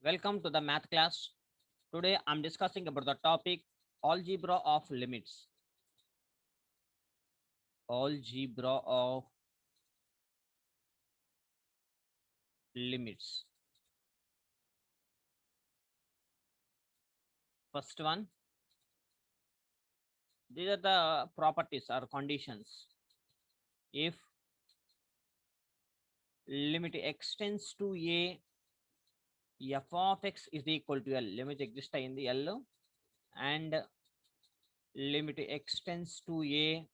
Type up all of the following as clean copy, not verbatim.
Welcome to the math class. Today I'm discussing about the topic algebra of limits. Algebra of limits. First one, these are the properties or conditions. If limit extends to a, f of x is equal to L. Limit exist in the L and limit extends to a,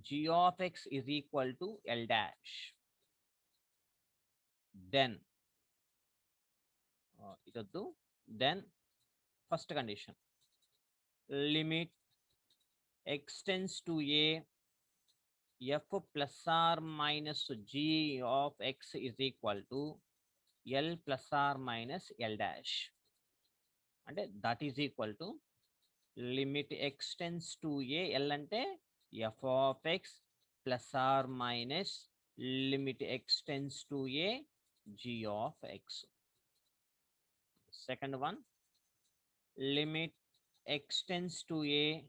g of x is equal to L dash. Then, then first condition, limit extends to a, f plus or minus g of x is equal to L plus or minus L dash. అంటే that is equal to limit extends to a, L అంటే f of x plus or minus limit extends to a, g of x. Second one, limit extends to a,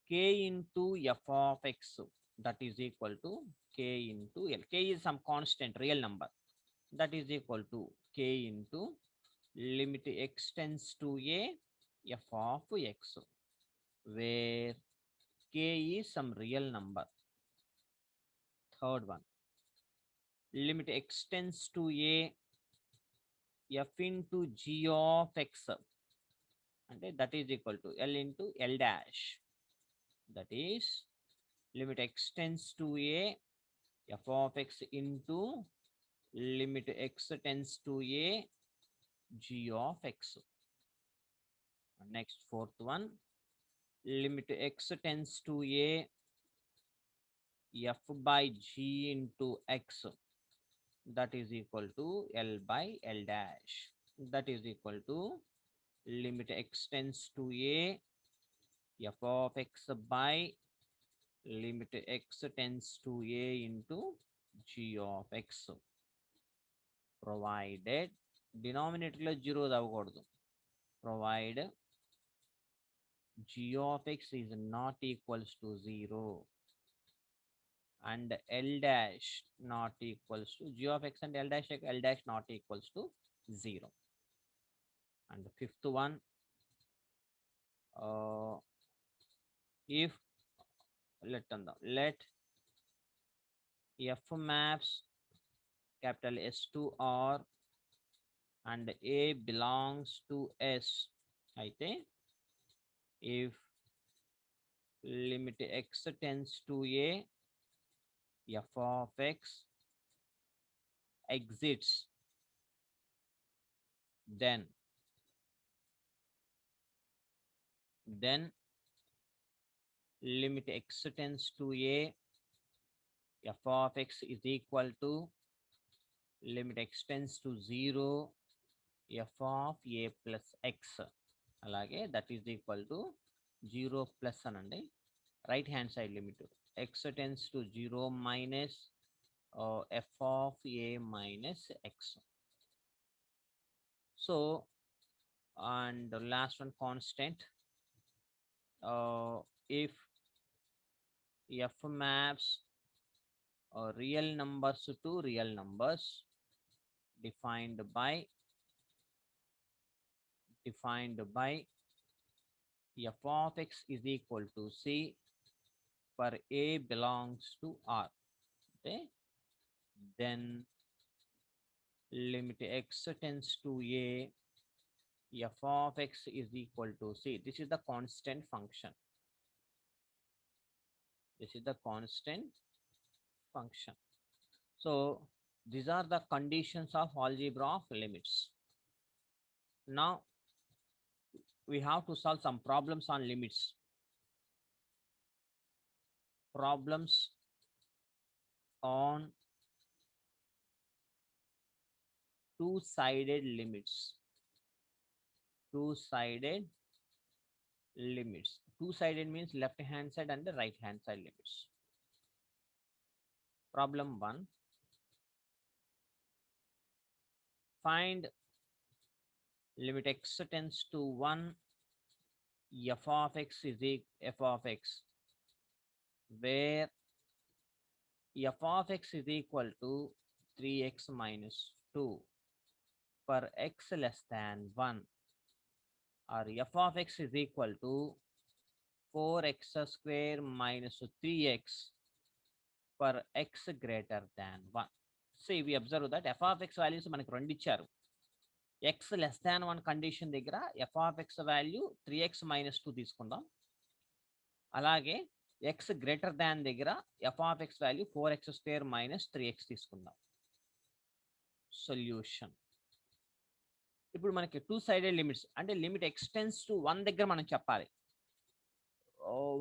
k into f of x, that is equal to k into L. K is some constant real number, that is equal to k into limit extends to a, f of x, where k is some real number. Third one, limit extends to a, f into g of x, and that is equal to L into L dash. That is limit extends to a, f of x into limit x tends to a, g of x. Next, fourth one, limit x tends to a, f by g into x, that is equal to L by L dash. That is equal to limit x tends to a, f of x by limit x tends to a into g of x, provided denominator లో zero అవ్వకూడదు. Provide g of x is not equals to 0 and L dash not equals to g of x and L dash not equals to 0. And the fifth one, if let f maps capital S to R and A belongs to S, అయితే if limit x tends to a, f of x exits, then limit x tends to a, f of x is equal to limit x tends to 0, f of a plus x. అలాగే that is equal to 0 plus అనండి right hand side limit x tends to 0 minus f of a minus x. So, and the last one, constant, if f maps real numbers to real numbers defined by f of x is equal to c for a belongs to R, okay, then limit x tends to a, f of x is equal to c. This is the constant function. This is the constant function. So these are the conditions of algebra of limits. Now we have to solve some problems on limits. Problems on two-sided limits. Two-sided limits. Two-sided means left hand side and the right hand side limits. Problem 1. Find limit x tends to 1, f of x is f of x, where f of x is equal to 3x minus 2 for x less than 1, or f of x is equal to 4x square minus 3x for x greater than 1. See, we observe that f of x values మనకి రెండు ఇచ్చారు. x less than 1 condition దగ్గర f of x value 3x minus 2 తీసుకుందాం. అలాగే x greater than దగ్గర f of x value 4x square minus 3x తీసుకుందాం. Solution. ఇప్పుడు మనకి టూ సైడెడ్ లిమిట్స్ అంటే లిమిట్ ఎక్స్టెన్స్ టు 1 దగ్గర మనం చెప్పాలి.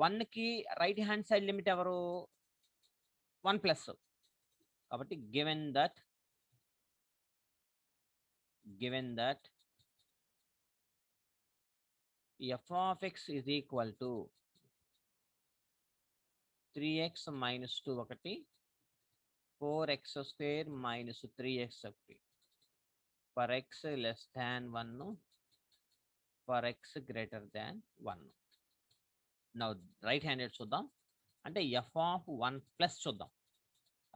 1 కి రైట్ హ్యాండ్ సైడ్ లిమిట్ ఎవరు? 1 ప్లస్. కాబట్టి given that f of x is equal to 3x minus 2 ఒకటి, 4x square minus 3x ఒకటి, for x less than 1, for x greater than 1. Now right handed చూద్దాం. అంటే f of 1 plus చూద్దాం.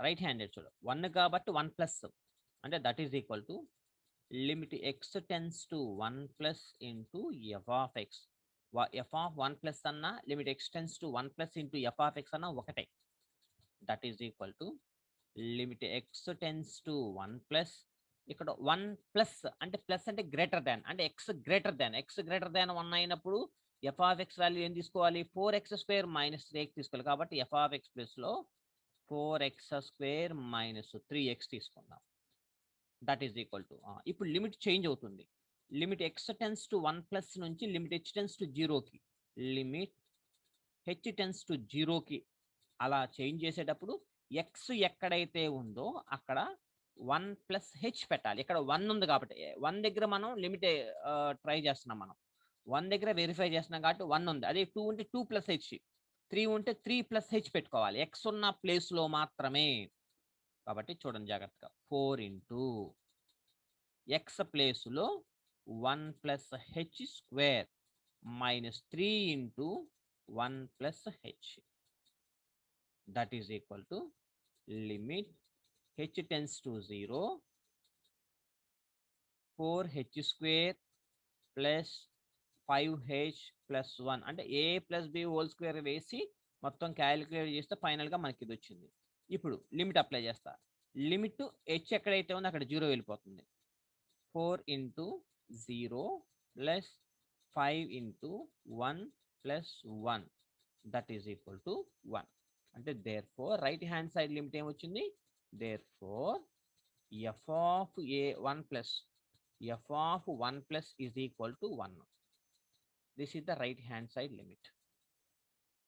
Right handed చూద్దాం. 1 కాబట్టి 1 plus అంటే that is equal to limit x tends to 1 plus into f of x. f of 1 plus అన్న limit x tends to 1 plus into f of x అన్న ఒకటే. That is equal to limit x tends to 1 plus, ఇక్కడ 1 plus అంటే greater than, అంటే x greater than 1 అయినప్పుడు f of x value ఏం తీసుకోవాలి? 4x square minus 3x తీసుకోవాలి. కాబట్టి f ఆఫ్ x ప్లస్లో 4x స్క్వేర్ మైనస్ 3x తీసుకుందాం. దట్ ఈస్ ఈక్వల్ టు, ఇప్పుడు లిమిట్ చేంజ్ అవుతుంది. Limit x tends to 1 plus నుంచి లిమిట్ h టెన్స్ టు 0కి, లిమిట్ h టెన్స్ టు 0కి అలా చేంజ్ చేసేటప్పుడు x ఎక్కడైతే ఉందో అక్కడ 1 ప్లస్ h పెట్టాలి. ఇక్కడ 1 ఉంది కాబట్టి 1 దగ్గర మనం లిమిట్ ట్రై చేస్తున్నాం. మనం 1 దగ్గర వెరిఫై చేస్తున్నాం కాబట్టి 1 ఉంది. అదే 2 ఉంటే 2 ప్లస్ h, 3 ఉంటే 3 ప్లస్ h పెట్టుకోవాలి x ఉన్న ప్లేస్లో మాత్రమే. కాబట్టి చూడండి జాగ్రత్తగా, 4 ఇంటూ x ప్లేస్లో 1 plus h square minus 3 into 1 plus h. That is equal to limit h tends to 0, 4h square plus 5h plus 1 అంటే a plus b whole square వేసి మొత్తం క్యాలిక్యులేట్ చేస్తే ఫైనల్గా మనకి ఇది వచ్చింది. ఇప్పుడు లిమిట్ అప్లై చేస్తా. లిమిట్ h ఎక్కడైతే ఉందో అక్కడ 0 వెళ్ళిపోతుంది. 4 into 0 plus 5 into 1 plus 1 that is equal to 1. అంటే there four right hand side limit ఏమొచ్చింది? Therefore f of a 1 plus f of 1 plus is equal to 1. This is the right hand side limit.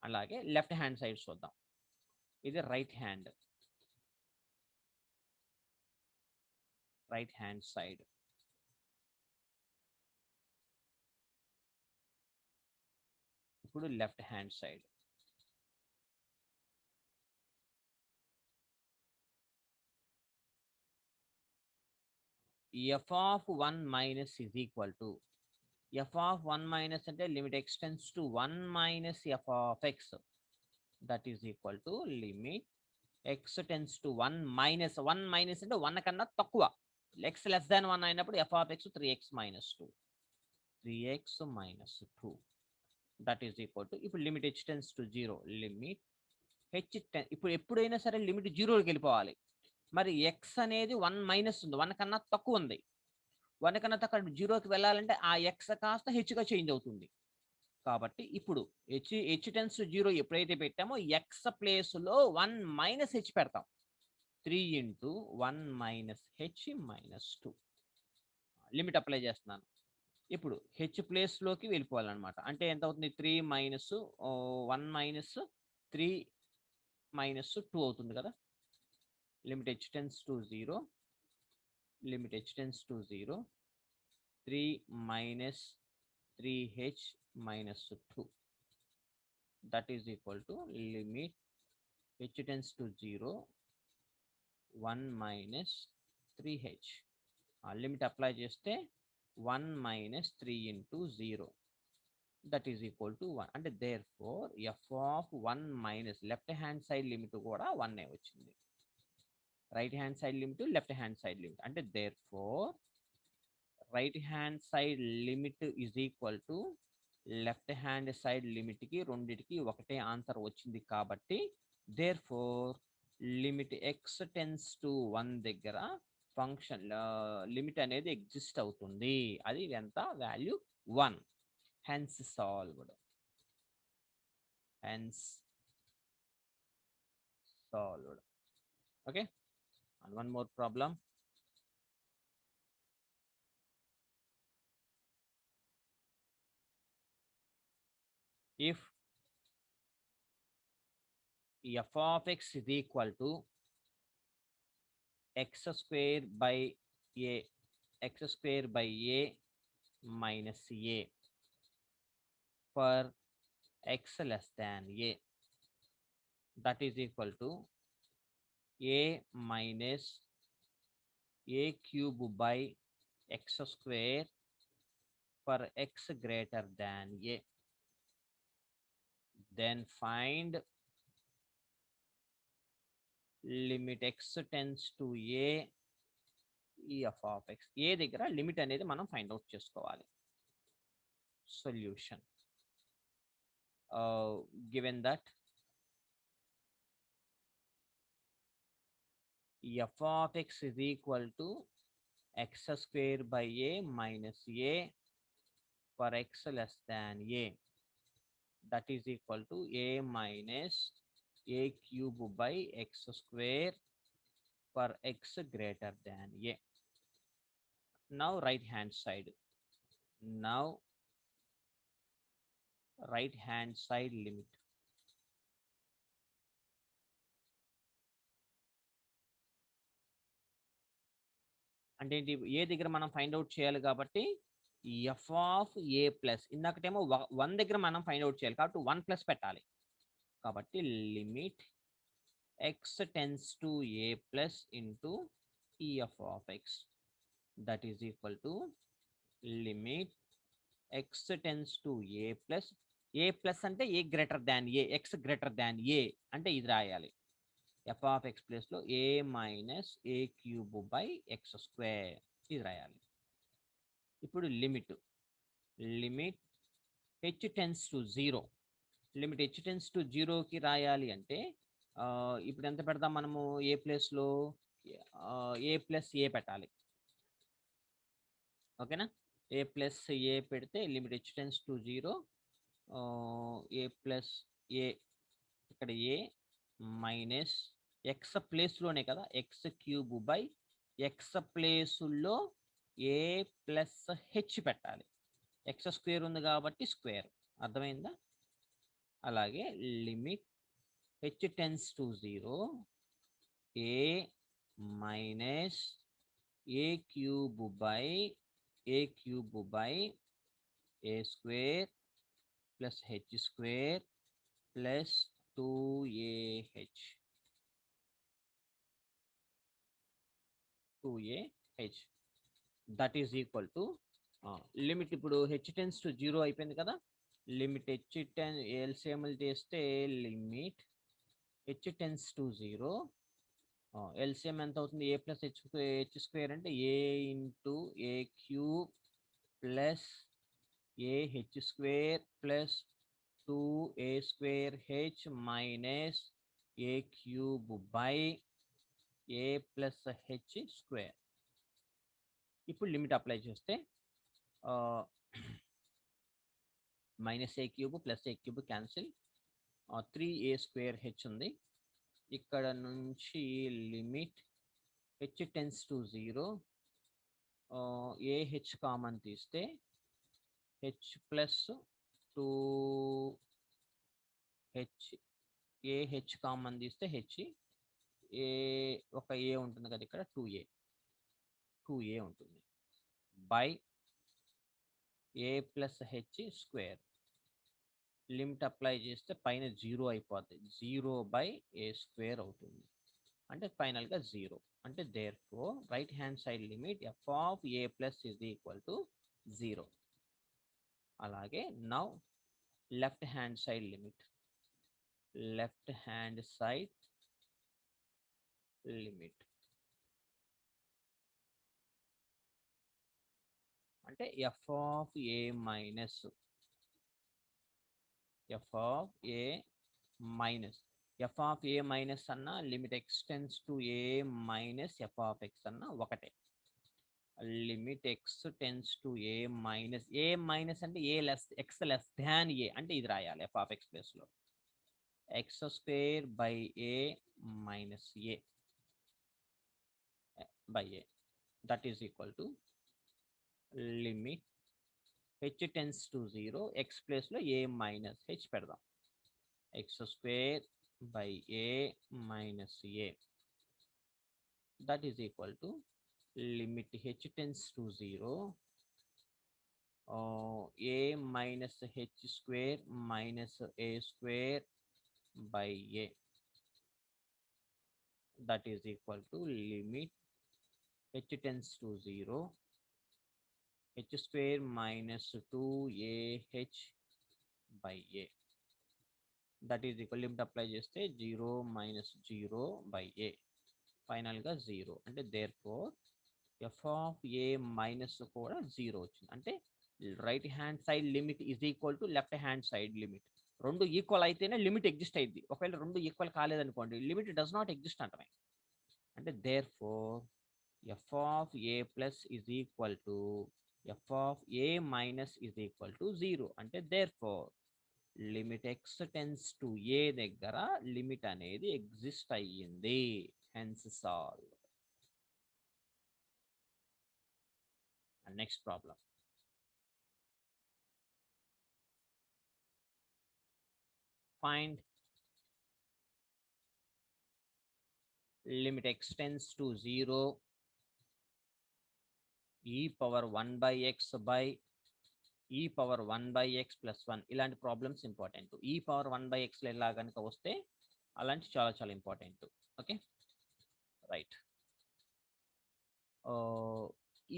అలాగే left hand side చూద్దాం. ఇది right hand side. ఇప్పుడు left hand side. f of 1 minus is equal to, f of 1 minus అంటే limit x tends to 1 minus f of x. That is equal to limit x tends to 1 minus అంటే 1 కన్నా తక్కువ, x less than 1 అయినప్పుడు f of x 3x minus 2. That is equal to, ఇప్పుడు limit h tends to 0, limit ఇప్పుడు ఎప్పుడైనా సరే limit 0కి వెళ్ళిపోవాలి. మరి x అనేది 1 మైనస్ ఉంది, 1 కన్నా తక్కువ ఉంది. 1 కన్నా తక్కువ 0కి వెళ్ళాలంటే ఆ x కాస్త hగా చేంజ్ అవుతుంది. కాబట్టి ఇప్పుడు h టెన్స్ టు 0 ఎప్పుడైతే పెట్టామో x ప్లేస్లో 1 మైనస్ h పెడతాం. 3 into 1 minus h minus 2. Limit apply చేస్తున్నాను. ఇప్పుడు h ప్లేస్లోకి వెళ్ళిపోవాలన్నమాట. అంటే ఎంత అవుతుంది? 3 మైనస్ 1 మైనస్ 3 మైనస్ 2 అవుతుంది కదా. Limit h tends to 0, limit h tends to 0, 3 minus 3h minus 2. That is equal to limit h tends to 0, 1 minus 3h. Limit apply చేస్తే 1 minus 3 into 0, that is equal to 1. అంటే therefore f of 1 minus left hand side limit కూడా 1 వచ్చింది. Right hand side limit, left hand side limit. అంటే therefore right hand side limit is equal to left hand side లిమిట్కి రెండిటికి ఒకటే answer వచ్చింది కాబట్టి therefore limit x tends to 1 దగ్గర function limit అనేది ఎగ్జిస్ట్ అవుతుంది. అది ఎంత? Value 1. hence solved. hence solved. Okay, and one more problem. If f of x is equal to x square by a, x square by a minus a for x less than a, that is equal to a minus a cube by x square for x greater than a, then find limit x tends to a f of x. ఏ దగ్గర limit అనేది మనం find out చేసుకోవాలి. Solution given that f of x is equal to x square by a minus a for x less than a, that is equal to a minus a cube by x square for x greater than a. Now right hand side. Now right hand side limit. అంటే ఏ దగ్గర మనం find out చేయాలి కాబట్టి F of a plus, ఇందాకటేమో 1 దగ్గర మనం find out చేయాలి కాబట్టి 1 plus పెట్టాలి. కాబట్టి limit x tends to a plus into f of x, that is equal to limit x tends to a plus అంటే a greater than a, x greater than a అంటే ఇది రాయాలి. F of x ప్లేస్లో a minus a cube by x square ఇది రాయాలి. ఇప్పుడు limit h tends to 0, limit h tends to 0కి రాయాలి అంటే ఇప్పుడు ఎంత పెడతాం మనము? ఏ ప్లేస్లో ఏ ప్లస్ ఏ పెట్టాలి. ఓకేనా? ఏ ప్లస్ ఏ పెడితే limit h tends to 0 a plus a, ఇక్కడ ఏ మైనస్ ఎక్స్ ప్లేస్లోనే కదా ఎక్స్ క్యూబ్ బై ఎక్స్ ప్లేసుల్లో ఏ ప్లస్ హెచ్ పెట్టాలి. ఎక్స్ స్క్వేర్ ఉంది కాబట్టి స్క్వేర్, అర్థమైందా? అలాగే limit h tends to 0 a minus a cube by a square plus h square plus 2ah 2ah, that is equal to limit. ఇప్పుడు h tends to 0 అయిపోయింది కదా, limit h ten ఎల్సిఎంలు చేస్తే limit h tends to 0 LCM ఎంత అవుతుంది? A plus h square అంటే a into a cube plus a H square plus 2a square h minus a cube by a plus h square. ఇప్పుడు limit apply చేస్తే minus a cube plus a cube cancel, 3a square h ఉంది. ఇక్కడ నుంచి limit h tends to 0 a h common తీస్తే h plus 2h, a h common తీస్తే h, a ఒక a ఉంటుంది కదా ఇక్కడ 2a ఉంటుంది by a plus h square. Limit apply చేస్తే పైన 0 అయిపోతుంది, 0 బై ఏ స్క్వేర్ అవుతుంది, అంటే ఫైనల్గా 0. అంటే therefore right hand side limit f of a plus is equal to 0. అలాగే now left hand side limit అంటే f of a minus అన్న limit x tends to a minus f of x అన్న ఒకటే. Limit x tends to a minus అంటే x less than a అంటే ఇది రాయాలి f of x place లో x square by a minus a by a that is equal to limit h tends to 0 x place లో a minus h పెడదాం. x square by a minus a that is equal to limit h tends to 0 a minus h square minus a square by a that is equal to limit h tends to 0 h square minus 2ah by a that is equal limit apply చేస్తే 0 minus 0 by a final గా 0 అంటే therefore f of a minus కూడా 0 వచ్చింది. అంటే right hand side limit is equal to left hand side limit. రెండు equal అయితేనే limit exist అయింది. ఒకవేళ రెండు ఈక్వల్ కాలేదనుకోండి లిమిట్ డస్ నాట్ ఎగ్జిస్ట్ అంటమే. అంటే therefore f of a plus is equal to f of a minus is equal to 0. అంటే therefore limit x tends to a దగ్గర limit అనేది exist అయ్యింది. Hence solve. Next problem. Find limit x tends to 0 e power 1 by x by e power 1 by x plus 1. ఇలాంటి problems important. e power 1 by x ఇలా కనుక వస్తే అలాంటి చాలా చాలా ఇంపార్టెంట్. Okay right.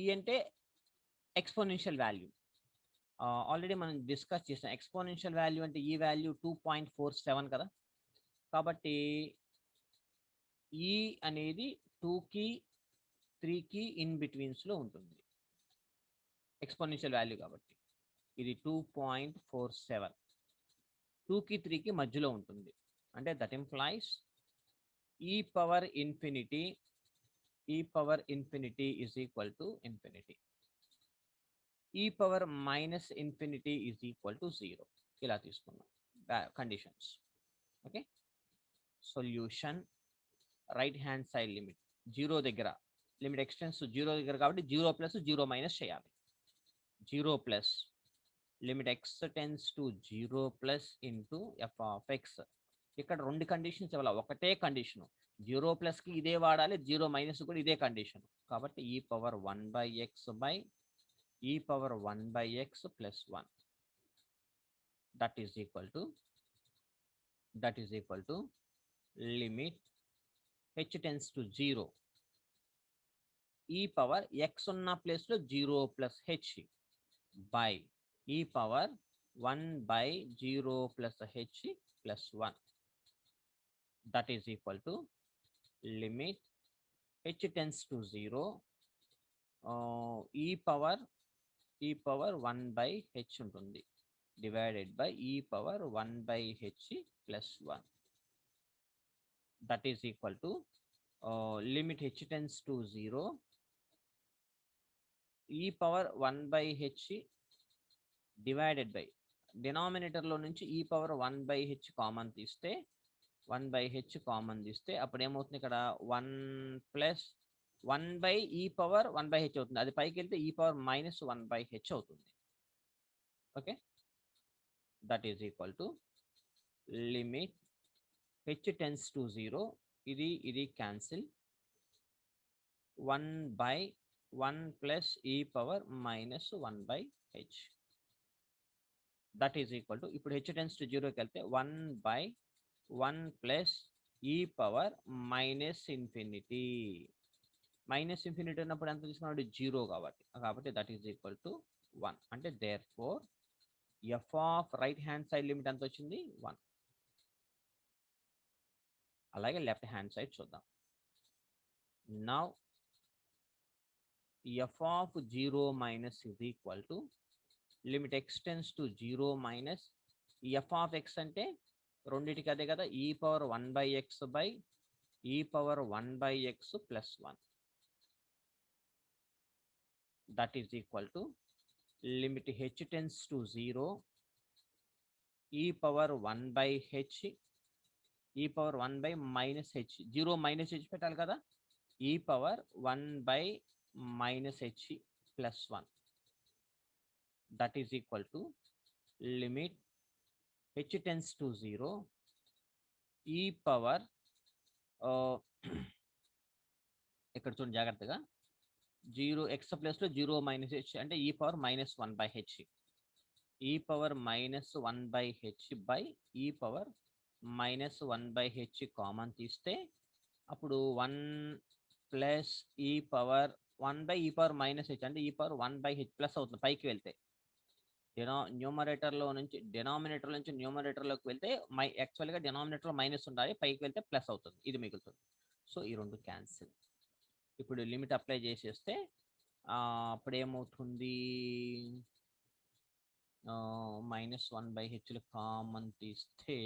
ఈ అంటే ఎక్స్పోనెన్షియల్ వాల్యూ. ఆల్రెడీ మనం డిస్కస్ చేసాం. ఎక్స్పోనెన్షియల్ వాల్యూ అంటే ఈ వాల్యూ 2.47 కదా. కాబట్టి ఈ అనేది 2కి 3కి ఇన్ బిట్వీన్స్లో ఉంటుంది ఎక్స్పోనెన్షియల్ వాల్యూ. కాబట్టి ఇది 2.47 2కి 3కి మధ్యలో ఉంటుంది. అంటే that implies e power infinity is equal to infinity. E power minus infinity is equal to 0. ఇలా తీసుకున్నాం conditions. Okay solution right hand side limit 0 దగ్గర లిమిట్ ఎక్స్టెన్స్ 0 దగ్గర కాబట్టి 0 ప్లస్ 0 మైనస్ చేయాలి. 0 plus limit x tends to 0 plus into F of X. ఇక్కడ రెండు conditions ఇవ్వాలి, ఒకటే కండిషన్. 0 ప్లస్కి ఇదే వాడాలి, 0 మైనస్ కూడా ఇదే కండిషన్. కాబట్టి ఈ power 1 by X by e power 1 by x plus 1 that is equal to limit h tends to 0 e power x ఉన్న ప్లేస్ లో 0 plus h by e power 1 by 0 plus h plus 1 that is equal to limit h tends to 0 e power 1 by h ఉంటుంది divided by e power 1 by h plus 1 that is equal to limit h tends to 0 e power 1 by h divided by డినామినేటర్లో నుంచి e power 1 by h common తీస్తే 1 by h common తీస్తే అప్పుడు ఏమవుతుంది, ఇక్కడ 1 plus 1 by e power 1 by h అవుతుంది. అది పైకి వెళ్తే e power minus 1 by h అవుతుంది. Okay that is equal to limit h tends to 0 ఇది cancel 1 by 1 plus e power minus 1 by h that is equal to ఇప్పుడు h tends to 0కి వెళ్తే 1 by 1 plus e power minus infinity minus infinity ఉన్నప్పుడు ఎంత తీసుకున్నాడు 0 కాబట్టి that is equal to 1. అంటే therefore f of right hand side limit ఎంత వచ్చింది 1. అలాగే లెఫ్ట్ హ్యాండ్ సైడ్ చూద్దాం. Now f of 0 minus is equal to limit x tends to 0 minus f of x అంటే రెండింటికి అదే కదా, e power 1/x by e power 1/x plus 1. That is equal to limit h tends to 0 e power 1/h e power 1 by minus h, 0 minus H పెట్టాలి కదా, e power 1 by minus H plus 1. That is equal to limit h tends to 0 e power ఇక్కడ చూడండి జాగ్రత్తగా, 0x ప్లస్లో 0 minus H అంటే ఈ power minus 1/h, e power minus 1/h by e power minus 1/h common తీస్తే అప్పుడు 1 plus ఈ power 1/e power minus H అంటే ఈ పవర్ 1/h ప్లస్ అవుతుంది పైకి వెళ్తే. న్యూమరేటర్లో నుంచి డినామినేటర్ నుంచి న్యూమరేటర్లోకి వెళ్తే యాక్చువల్గా డినామినేటర్లో మైనస్ ఉండాలి, పైకి వెళ్తే ప్లస్ అవుతుంది, ఇది మిగులుతుంది. సో ఈ రెండు క్యాన్సిల్. ఇప్పుడు లిమిట్ అప్లై చేసేస్తే అప్పుడు ఏమవుతుంది, మైనస్ 1/hలు కామన్ తీస్తే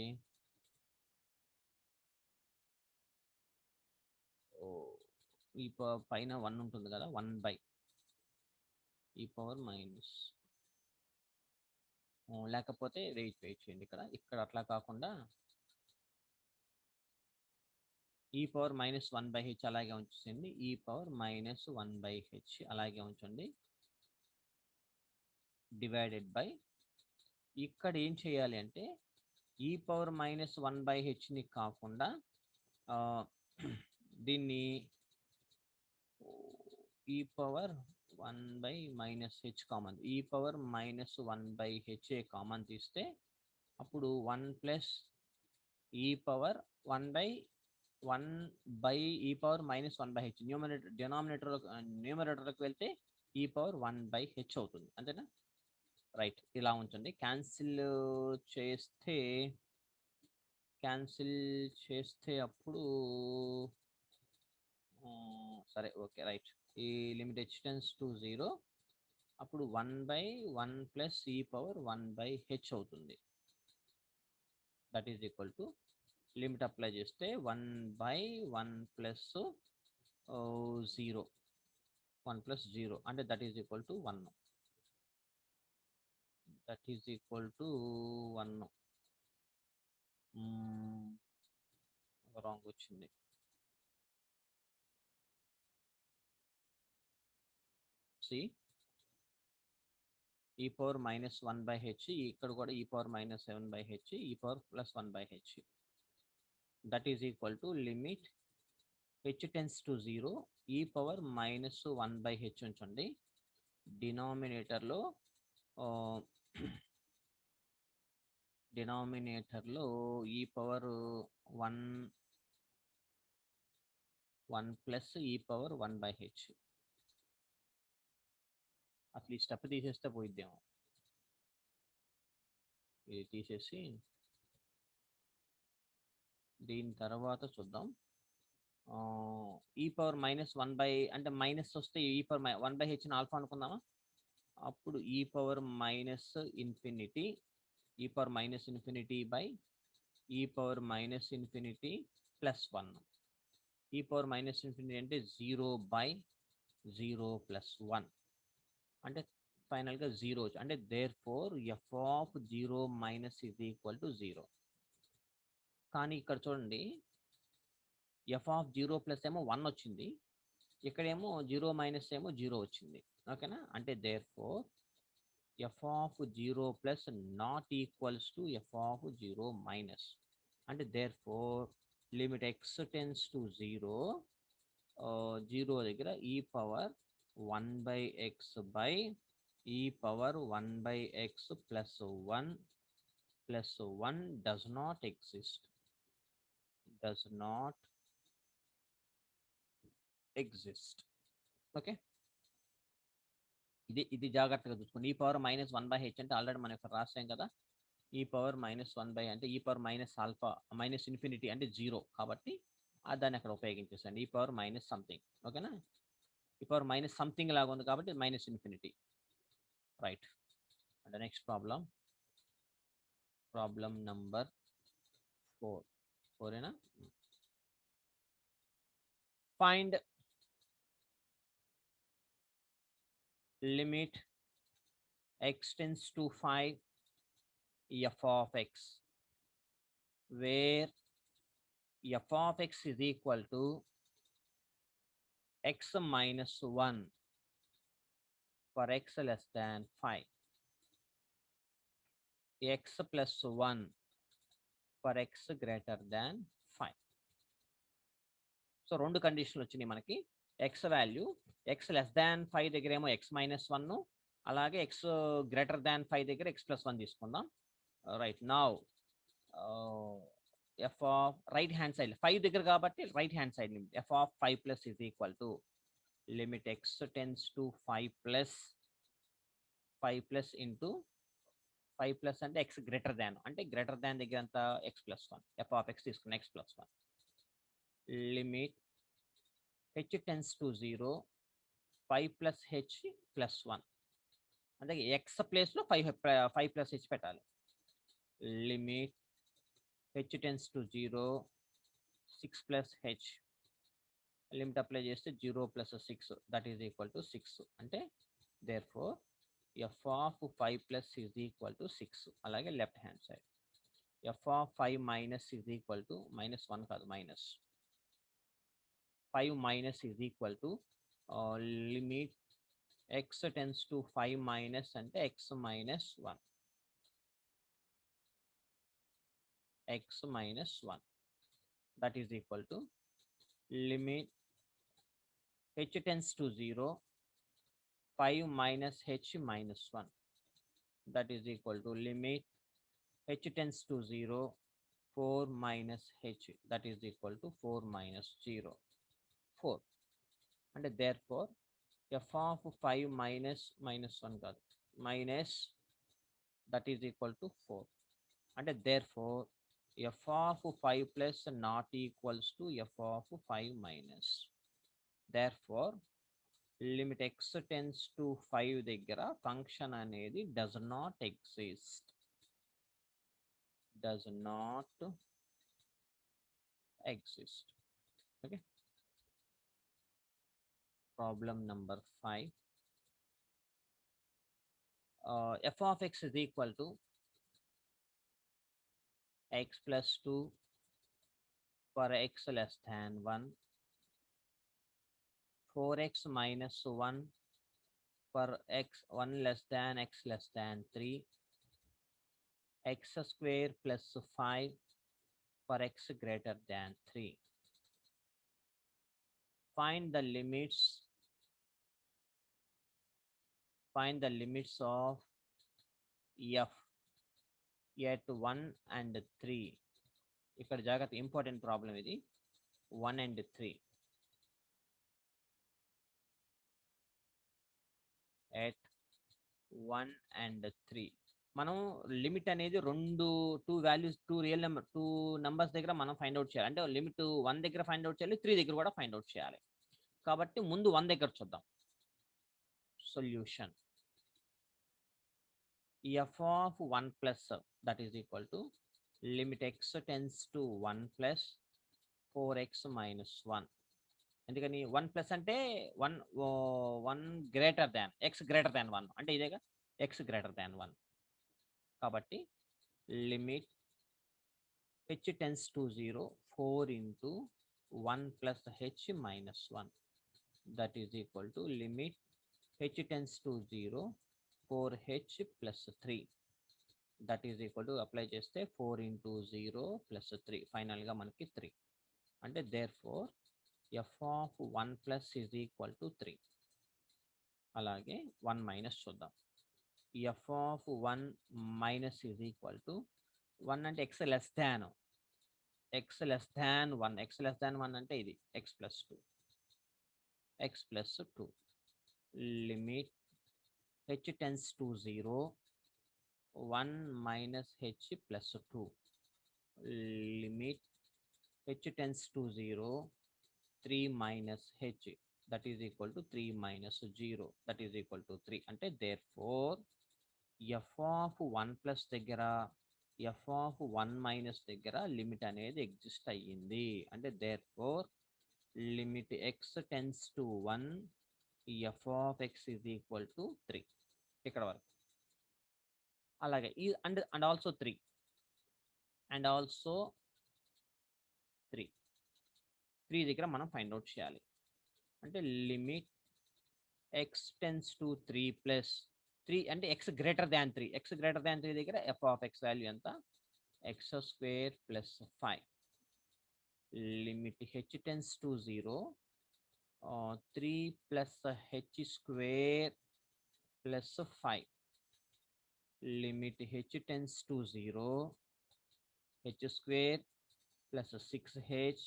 ఈ పైన 1 ఉంటుంది కదా, 1 ఈ పవర్ మైనస్, లేకపోతే వెయిట్ చేయండి, ఇక్కడ అట్లా కాకుండా ఈ పవర్ మైనస్ 1/h అలాగే ఉంచండి, ఈ పవర్ మైనస్ 1/h అలాగే ఉంచండి, డివైడెడ్ బై ఇక్కడ ఏం చేయాలి అంటే ఈ పవర్ మైనస్ 1/hని కాకుండా దీన్ని ఈ power 1 by minus H common, ఈ పవర్ మైనస్ 1/h కామన్ తీస్తే అప్పుడు 1 ప్లస్ ఈ power 1 by e power minus 1/h న్యూమరేటర్లోకి వెళ్తే ఈ పవర్ 1/h అవుతుంది, అంతేనా? రైట్, ఇలా ఉంచండి. క్యాన్సిల్ చేస్తే అప్పుడు సరే ఓకే రైట్, ఈ లిమిట్ హెచ్ టెన్స్ టు 0 అప్పుడు 1/1 ప్లస్ ఈ పవర్ 1/h అవుతుంది. That is equal to limit apply చేస్తే 1/1 ప్లస్ 0 1 ప్లస్ 0 అంటే that is equal to 1. That is equal to 1. Wrong వచ్చింది. ఈ పవర్ మైనస్ 1/h, ఇక్కడ కూడా ఈ పవర్ మైనస్ 7/h, ఈ power plus 1/h. That is equal to limit h tends to 0 e power minus 1/h ఉంచండి, డినామినేటర్లో ఈ power 1 plus ఈ power 1/h. అసలు ఈ స్టెప్ తీసేస్తే పోయిద్దాము, ఇది తీసేసి దీని తర్వాత చూద్దాం. ఈ పవర్ మైనస్ 1 అంటే మైనస్ వస్తే ఈ పవర్ 1/hని ఆల్ఫా అనుకుందామా, అప్పుడు ఈ power minus infinity e power minus infinity by e power minus infinity plus 1. ఈ పవర్ మైనస్ ఇన్ఫినిటీ అంటే 0/0 ప్లస్ 1 అంటే ఫైనల్గా 0, అంటే therefore f of 0 minus is equal to 0. కానీ ఇక్కడ చూడండి, ఎఫ్ ఆఫ్ 0 ప్లస్ ఏమో 1 వచ్చింది, ఇక్కడేమో 0 మైనస్ ఏమో 0 వచ్చింది, ఓకేనా? అంటే therefore f of 0 plus not equals to f of 0 minus. అంటే therefore limit x tends to 0 దగ్గర e power 1/x by e power 1/x plus 1 does not exist. Okay, ఇది జాగ్రత్తగా చూసుకోండి. ఈ పవర్ మైనస్ 1/h అంటే already మనం ఇక్కడ రాసాం కదా. ఈ పవర్ మైనస్ 1 అంటే ఈ power minus alpha minus infinity అంటే 0 కాబట్టి దాన్ని అక్కడ ఉపయోగించేసండి. ఈ పవర్ మైనస్ సంథింగ్. ఓకేనా, ఈ పవర్ మైనస్ సంథింగ్ లాగా ఉంది కాబట్టి minus infinity. Right. And next problem number 4. 4ఏనా? Find limit x tends to 5 f of x, where f of x is equal to x minus 1 for x less than 5, x plus 1 for x greater than 5. So రెండు కండిషన్లు వచ్చినాయి మనకి. X value X less than 5 దగ్గర ఏమో X minus 1, అలాగే X greater దాన్ 5 దగ్గర X plus 1 తీసుకుందాం. Right. Now f of right hand side 5 దగ్గర కాబట్టి right hand side limit f of 5 plus is equal to limit x tends to 5 plus into 5 plus అంటే x greater than, అంటే greater than దగ్గర అంతా x plus 1. F of x తీసుకున్న x plus 1 limit h tends to 0 5 plus h plus 1, అంటే x ప్లేస్లో 5 plus h పెట్టాలి. Limit h tends to 0 6 plus h, limit apply చేస్తే 0 plus 6 that is equal to 6. అంటే therefore f of 5 plus is equal to 6. అలాగే left hand side f of 5 minus is equal to minus 1 కాదు minus 5 minus is equal to limit x tends to 5 minus అంటే x minus 1, x minus 1 that is equal to limit h tends to 0 5 minus h minus 1 that is equal to limit h tends to 0 4 minus h that is equal to 4 minus 0 4. అంటే therefore f of 5 minus 1 కాదు minus that is equal to 4. అంటే therefore f of 5 plus not equals to f of 5 minus. therefore limit x tends to 5 దగ్గర function అనేది does not exist. Okay. Problem number 5. F of x is equal to x plus 2 for x less than 1, 4x minus 1 for x 1 less than x less than 3, x square plus 5 for x greater than 3. Find the limits of f at 1 and 3. ఇక్కడ జాగ్రత్త, important problem ఇది. 1 and 3 at 1 and 3 మనం limit అనేది two values two numbers దగ్గర మనం find out చేయాలి. అంటే limit 1 దగ్గర ఫైండ్ అవుట్ చేయాలి, 3 దగ్గర కూడా ఫైండ్ అవుట్ చేయాలి. కాబట్టి ముందు 1 దగ్గర చూద్దాం. Solution f of 1 plus that is equal to limit x tends to 1 plus 4x minus 1. ఎందుకని 1 ప్లస్ అంటే 1 గ్రేటర్ దాన్ ఎక్స్ గ్రేటర్ దాన్ 1 అంటే ఇదేగా ఎక్స్ గ్రేటర్ దాన్ 1. కాబట్టి limit h tends to 0 4 into 1 plus h minus 1 that is equal to limit h tends to 0 4h plus 3 that is equal to apply చేస్తే 4 into 0 plus 3 ఫైనల్గా మనకి 3. అంటే therefore f of 1 plus is equal to 3. అలాగే 1 minus చూద్దాం. f of 1 minus is equal to 1 అంటే x less than 1 అంటే ఇది x plus 2 x plus 2. Limit h tends to 0, 1 minus h plus 2. Limit h tends to 0, 3 minus h, that is equal to 3 minus 0, that is equal to 3. అంటే therefore f of 1 plus దగ్గర f of 1 minus దగ్గర limit అనేది exist అయ్యింది. అంటే therefore limit x tends to 1, f of x is equal to 3. ఇక్కడ వరకు. అలాగే ఈ అండ్ ఆల్సో 3 అండ్ ఆల్సో 3 దగ్గర మనం ఫైండ్ అవుట్ చేయాలి. అంటే limit x tends to 3 plus 3 అంటే x greater than 3. x greater than 3 దగ్గర f of x వాల్యూ ఎంత? x square plus 5. Limit h tends to 0, 3 plus h square plus 5. Limit h tends to 0, h square plus 6h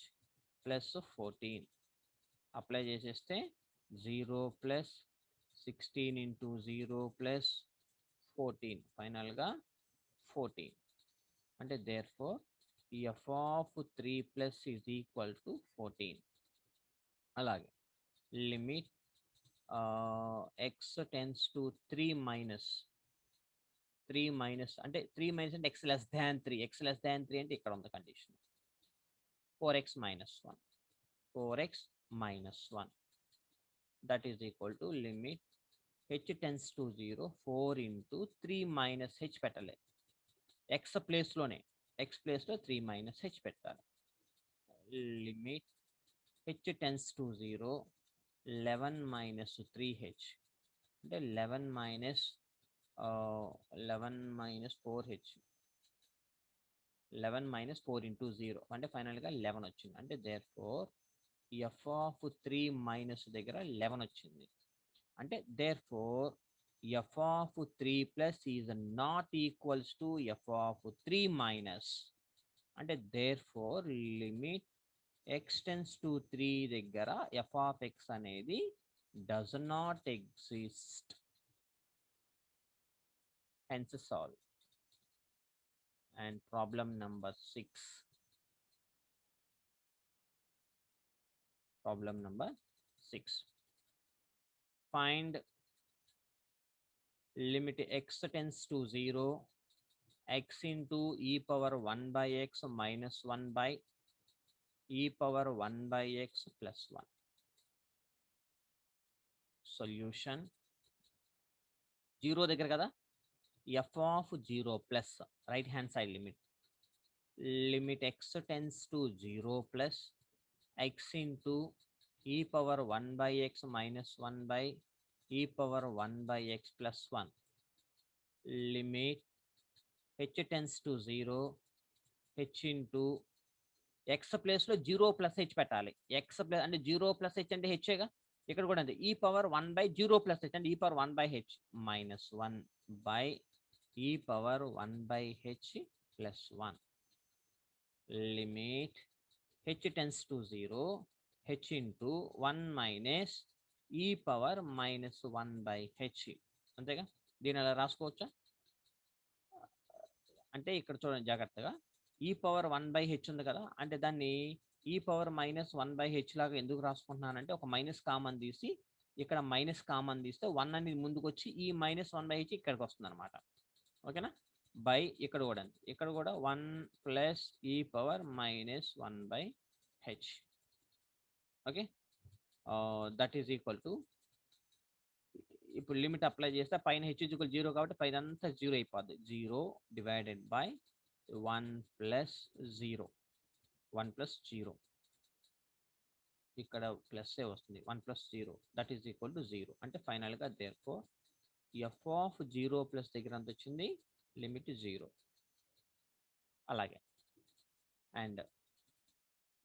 plus 14. Apply చేసేస్తే 0 plus 16 into 0 plus 14, ఫైనల్గా 14. అంటే therefore f of 3 plus is equal to 14. అలాగే limit x tends to 3 minus అంటే 3 minus అంటే x less than 3. x less than 3 అంటే ఇక్కడ ఉంది condition 4x minus 1. 4x minus 1, that is equal to limit h tends to 0, 4 into 3 minus h పెట్టాలి. x ప్లేస్లోనే x ప్లేస్లో 3 minus h పెట్టాలి. Limit h tends to 0, 11 minus 3h అంటే 11 minus 4h, 11 minus 4 into 0 అంటే ఫైనల్గా 11 వచ్చింది. అంటే therefore f of 3 minus దగ్గర 11 వచ్చింది. అంటే therefore f of 3 plus is not equals to f of 3 minus. అంటే therefore limit x tends to 3 దగ్గర f of x అనేది does not exist. Hence solve. And problem number 6. Problem number 6. Find limit x tends to 0, x into e power 1 by x minus 1 by e power 1 by x plus 1. Solution 0 దగ్గర కదా f of 0 plus right hand side limit. Limit x tends to 0 plus x into e power 1 by x minus 1 by e power 1 by x plus 1. Limit h tends to 0, h into x place లో 0 plus h పెట్టాలి. x plus అంటే 0 plus h అంటే h గా ఇక్కడ కూడా అంతే. e power 1 by 0 plus h అంటే e power 1 by h minus 1 by e power 1 by h plus 1. Limit h tends to 0, h into 1 minus e power minus 1 by h. అంతేగా, దీని అలా రాసుకోవచ్చా? అంటే ఇక్కడ చూడండి జాగ్రత్తగా, ఈ పవర్ 1 బై హెచ్ ఉంది కదా, అంటే దాన్ని ఈ పవర్ మైనస్ 1 బై హెచ్ లాగా ఎందుకు రాసుకుంటున్నానంటే ఒక మైనస్ కామన్ తీసి ఇక్కడ మైనస్ కామన్ తీస్తే 1 అనేది ముందుకు వచ్చి ఈ మైనస్ 1 బై హెచ్ ఇక్కడికి వస్తుంది అనమాట. ఓకేనా? బై ఇక్కడ కూడా 1 ప్లస్ ఈ power minus 1 by H. Okay, that is equal to, ఇప్పుడు లిమిట్ అప్లై చేస్తే పైన హెచ్ ఈక్వల్ 0 కాబట్టి పైన అంతా 0 అయిపోద్ది. 0 డివైడెడ్ బై 1 ప్లస్ 0, 1 ప్లస్ 0, ఇక్కడ ప్లస్ ఏ వస్తుంది, 1 plus 0 that is equal to 0. అంటే ఫైనల్గా therefore ఎఫ్ ఆఫ్ 0 ప్లస్ దగ్గర ఎంత వచ్చింది, లిమిట్ 0. అలాగే and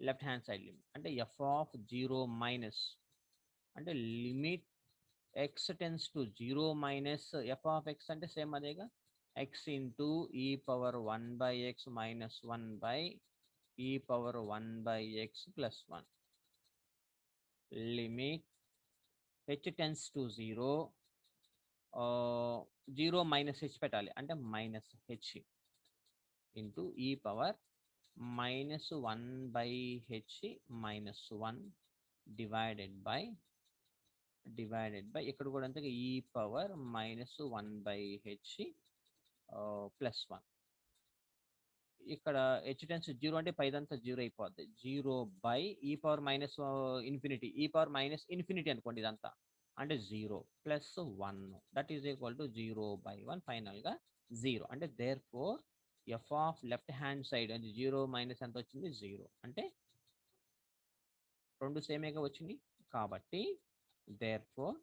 left hand side limit అంటే ఎఫ్ ఆఫ్ 0 మైనస్ అంటే limit x tends to 0 minus f of x అంటే సేమ్ అదేగా, x into e power 1 by x minus 1 by e power 1 by x plus 1. Limit h tends to 0, 0 minus h పెట్టాలి అంటే minus h into e power -1/h -1 divided by ఇక్కడ కూడా అంతే e power -1/h +1. ఇక్కడ h tense 0 అంటే పైదంతా 0 అయిపోద్ది. 0 by e power minus infinity, e power minus infinity అనుకోండి ఇదంతా అంటే 0 plus 1 that is equal to 0/1 final గా 0. అంటే therefore f of left hand side అది 0 మైనస్ ఎంత వచ్చింది 0 అంటే రెండు సేమేగా వచ్చింది. కాబట్టి therefore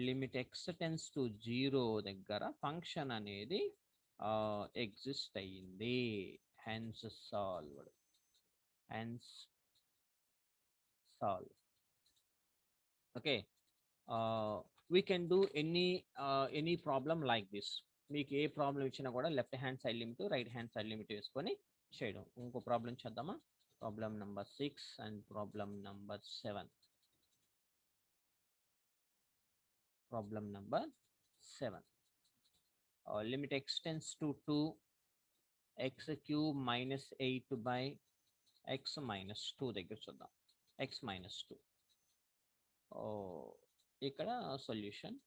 limit x tends to 0 దగ్గర ఫంక్షన్ అనేది ఎగ్జిస్ట్ అయ్యింది. Hence solved. Okay, we can do any problem like this. మీకు ఏ ప్రాబ్లం ఇచ్చినా కూడా left hand side limit right hand side limit వేసుకొని చేయడం. ఇంకో ప్రాబ్లం చేద్దామా? Problem number 6 and problem number 7. Problem number 7. Limit x tends to 2 x cube minus 8 by x minus 2 దగ్గర చూద్దాం. x minus 2 ఇక్కడ సొల్యూషన్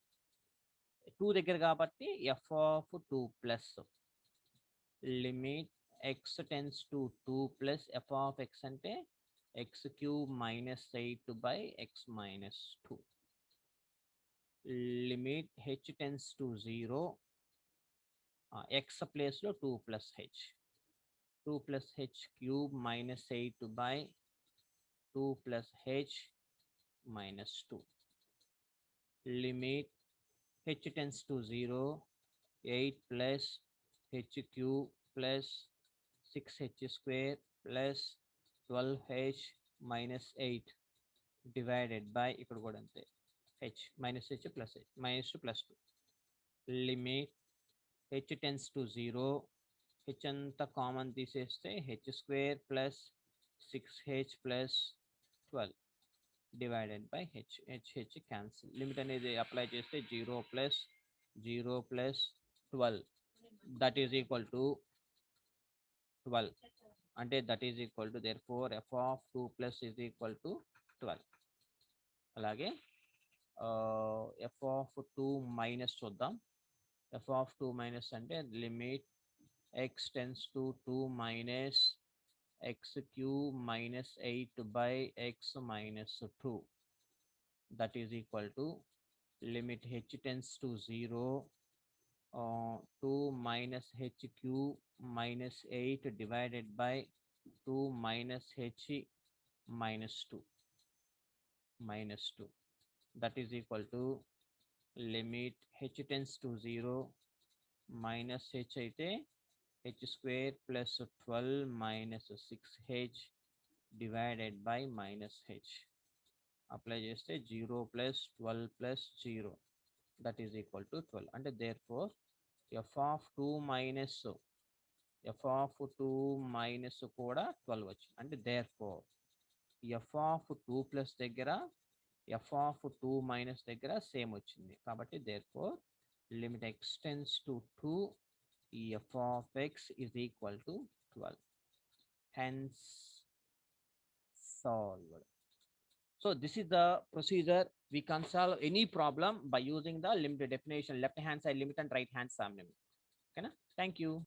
2 దగ్గర కాబట్టి f of 2 plus limit x tends to 2 plus f of x అంటే x cube minus 8 by x minus 2. Limit h tends to 0, x place లో 2 plus h, 2 plus h cube minus 8 by 2 plus h minus 2. Limit h tends to 0, 8 plus h cube plus 6h square plus 12h minus 8 divided by ఇక్కడ కూడా అంతే h minus h plus h minus 2 plus 2. Limit h tends to 0, h అంతా common తీసేస్తే h square plus 6h plus 12 divided by h cancel. Limit అనేది apply చేస్తే 0 plus 12 that is equal to 12 అంటే that is equal to their four f of 2 plus is equal to 12. అలాగే f of 2 minus చూద్దాం. f of 2 minus అంటే limit x tends to 2 minus x cube minus 8 by x minus 2 that is equal to limit h tends to 0, 2 minus h cube minus 8 divided by 2 minus h minus 2 that is equal to limit h tends to 0 minus h అయితే h square plus 12 minus 6h divided by minus h apply చేస్తే 0 plus 12 plus 0 that is equal to 12. అంటే therefore f of 2 minus కూడా 12 వచ్చింది. అంటే therefore f of 2 plus దగ్గర f of 2 minus దగ్గర same వచ్చింది. కాబట్టి therefore limit x tends to 2, f of x is equal to 12. Hence solved. So this is the procedure. We can solve any problem by using the limit definition, left hand side limit and right hand side limit. Okay, na? Thank you.